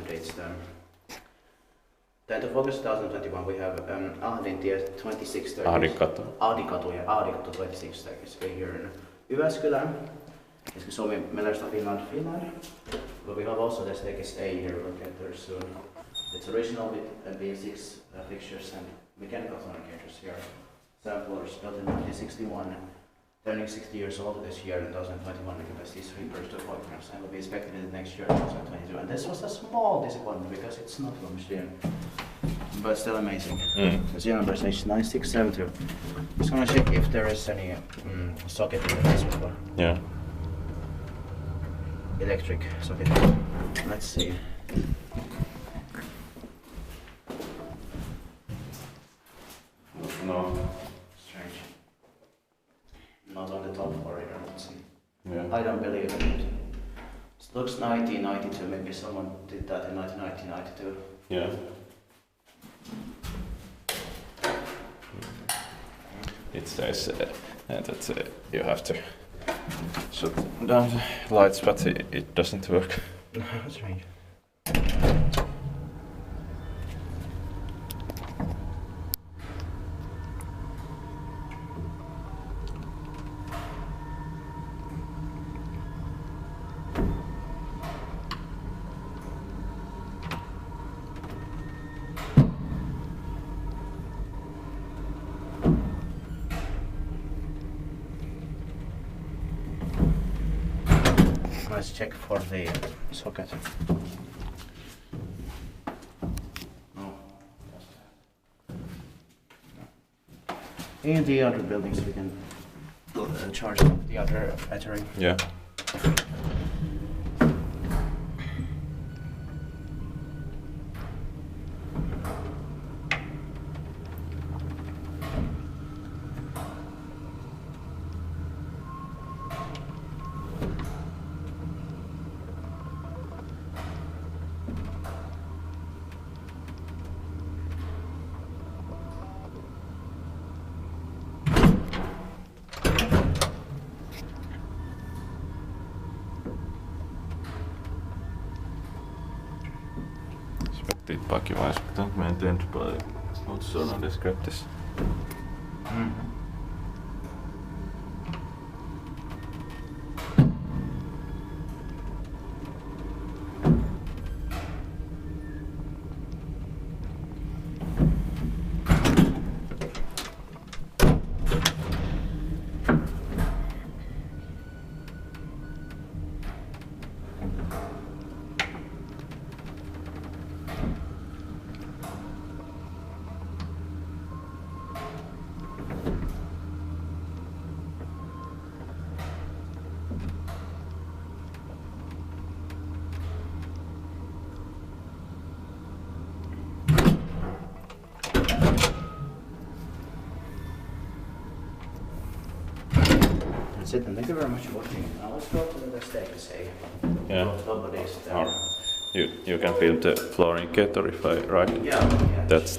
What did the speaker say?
dates then. 10th of August 2021 we have Ahdinkatu 26 Ahdinkatu ja Ahdinkatu 26 staircase here in Jyväskylä. It's Suomi modernized Finland. But we have also the staircase A here, we'll get there soon. It's original with B6 fixtures and mechanical communicators here. Samplers built in 1961, turning 60 years old this year in 2021, capacity 3 per 2 kilograms, and will be expected in the next year, 2022. And this was a small disappointment because it's not a machine, but still amazing. The serial number is H9672. Just gonna check if there is any socket in this one. Yeah. Electric socket. Let's see. No. Strange. Not on the top floor here, let's see. Yeah. I don't believe it. It looks 1992, maybe someone did that in 1992. Yeah. It says that you have to shut down the lights, but it doesn't work. That's strange. Let's check for the socket. No. In the other buildings we can charge the other battery. Yeah. Expected package not maintained by what's shown on this script. That's it, and thank you very much for watching. Now let's go to the staircase A. Yeah. Nobody's there. Or you can build the floor indicator if I write it. Yeah. That's